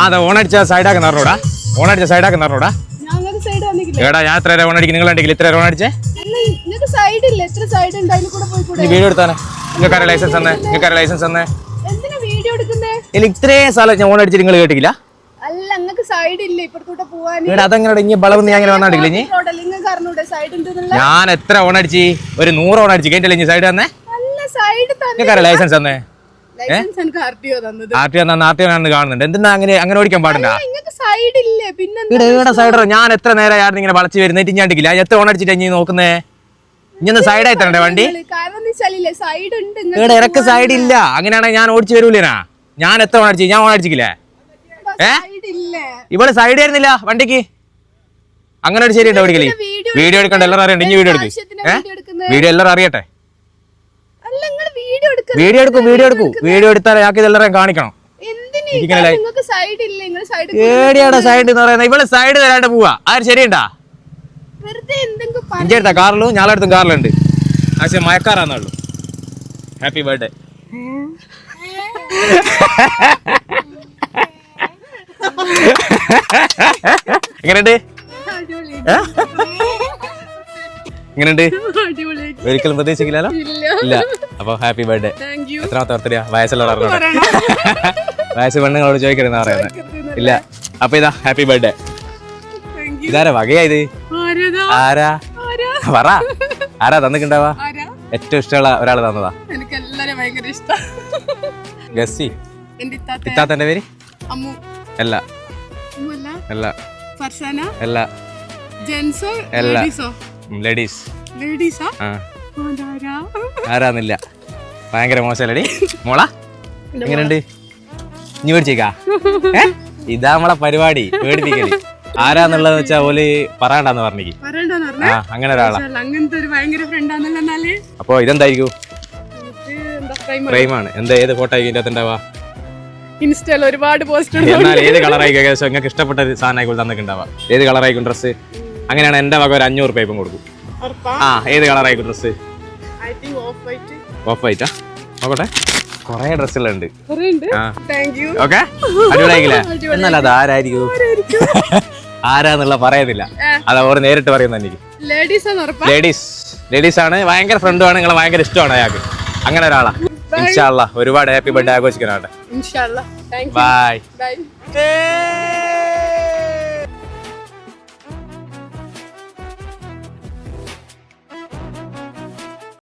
അതെ ഓണടിച്ച സൈഡാക്കുന്ന പറഞ്ഞോടാ. ഓണടിച്ച സൈഡാക്കുന്ന പറഞ്ഞോടാ. എടാ ഞാൻ എത്ര ഓൺ അടിക്കും? നിങ്ങൾ ഉണ്ടെങ്കിൽ ഇത്ര ഓൺ അടിച്ചേ. വീഡിയോ എടുത്താനേ നിങ്ങൾക്ക് ലൈസൻസ് തന്നെ. നിങ്ങൾക്ക് ലൈസൻസ് തന്നെ. ഇത്രയും സ്ഥലം ഞാൻ ഓൺ അടിച്ചിട്ട് നിങ്ങൾ കേട്ടില്ല. അതെങ്ങനെ ഇനി ബളവെന്ന് ഞാൻ അങ്ങനെ വന്നാണ്ടില്ല. ഞാൻ എത്ര ഓൺ അടിച്ച്? ഒരു 100 ഓൺ അടിച്ച് കേട്ടില്ല. ഇനി സൈഡ് തന്നെ നിങ്ങൾക്ക് ലൈസൻസ് തന്നെ. കാണുന്നുണ്ട്. എന്തിനാ അങ്ങനെ ഓടിക്കാൻ പാടില്ല. സൈഡറോ ഞാൻ എത്ര നേരം ആയിരുന്നു ഇങ്ങനെ വളച്ച് വരുന്നിട്ട് ഞാൻ അടിക്കില്ല. എത്ര ഓൺ അടിച്ചിട്ട് ഇനി നോക്കുന്നേ? ഇനി സൈഡായി തരണ്ടേ വണ്ടി? ഇറക്ക് സൈഡ് ഇല്ല. അങ്ങനെയാണെങ്കിൽ ഞാൻ ഓടിച്ചു വരൂലേനാ. ഞാൻ എത്ര ഓൺ അടിച്ചു? ഞാൻ ഓൺ അടിച്ചില്ലേ? ഇവിടെ സൈഡ് ആയിരുന്നില്ല വണ്ടിക്ക്. അങ്ങനെ ഒരു ശരിയുണ്ടോ ഓടിക്കല്? വീഡിയോ എടുക്കണ്ട. എല്ലാവരും അറിയണ്ട. ഇനി വീഡിയോ എടുക്കും. വീഡിയോ എല്ലാവരും അറിയട്ടെ. വീഡിയോ എടുക്കും. വീഡിയോ എടുത്താൽ ഞങ്ങൾക്ക് ഇതെല്ലാവരും കാണിക്കണം. ഏടിയാടെ സൈഡ് എന്ന് പറയുന്നത്? ഇവിടെ സൈഡ് തരാണ്ട് പോവാ. ആര് ശരിയുണ്ടാ? ഇഞ്ചി എടുത്താ കാറിലും ഞാളെടുത്തും കാറിലുണ്ട്. പക്ഷെ മയക്കാറാന്നുള്ളൂ. Happy birthday. എങ്ങനെയുണ്ട്? എങ്ങനെയുണ്ട്? ഒരിക്കലും പ്രതീക്ഷിക്കില്ലല്ലോ. ഇല്ല. അപ്പൊ ഹാപ്പി ബർത്ത്ഡേ. എത്രാമത്തെ ബർത്ത്ഡേ? വയസ്സുള്ള വയസ്സ് പെണ്ണുങ്ങളോട് ചോദിക്കണെന്നാ പറയുന്നത്. ഇല്ല. അപ്പൊ ഇതാ ഹാപ്പി ബർത്ത്ഡേ. ഇതാരാ വകയായത്? ആരാ പറ. ആരാ തന്നിട്ടുണ്ടാവാ? ഏറ്റവും ഇഷ്ടമുള്ള ഒരാൾ തന്നതാ. ഗസ്സി. ഇത്താത്തന്റെ പേര്? അല്ല. ലേഡീസ്. ആരാന്നില്ല. ഭയങ്കര മോശമല്ലടി മോളാ. എങ്ങനെയുണ്ട്? ഇനി മേടിച്ചേക്കാ. ഇതാ നമ്മളെ പരിപാടി. പേടിപ്പിക്കല്. ആരാന്നുള്ളത് വെച്ചാ ഓല് പറയണ്ടെന്ന് പറഞ്ഞേക്ക്. അങ്ങനെ ഒരാളാ. അപ്പൊ ഇതെന്തായിരിക്കും? ഫ്രെയിമാണ്. എന്താ ഏത് ഫോട്ടോ ആയിരിക്കും ഇതിന്റെ അകത്ത് ഉണ്ടാവാ? ഇൻസ്റ്റയിൽ ഒരുപാട് പോസ്റ്റ്. എന്നാൽ ഏത് കളറായിരിക്കും നിങ്ങൾക്ക് ഇഷ്ടപ്പെട്ട സാധനം തന്നിട്ടുണ്ടാവാ? ഏത് കളറായിരിക്കും ഡ്രസ്സ്? അങ്ങനെയാണ് എന്റെ വക ഒരു 500 രൂപ ഇപ്പം കൊടുക്കും. ഏത് കളറായിരിക്കും ഡ്രസ്സ്? ഓഫ് വൈറ്റാ? നോക്കട്ടെ. കൊറേ ഡ്രസ്സുകളുണ്ട്. ഓക്കെ അടിപൊളിയായില്ലേ? എന്നാൽ അത് ആരായിരിക്കും? ആരാന്നുള്ള പറയുന്നില്ല. അത് അവർ നേരിട്ട് പറയുന്ന എനിക്ക്. ലേഡീസ് ആണ്. ഭയങ്കര ഫ്രണ്ടുമാണ്. നിങ്ങളെ ഭയങ്കര ഇഷ്ടമാണ് അയാൾക്ക്. അങ്ങനെ ഒരാളാ. ഇൻഷാ അല്ലാഹ് ഒരുപാട് ഹാപ്പി ബർത്ത്ഡേ ആഘോഷിക്കാനാട്ടെ. ബൈ.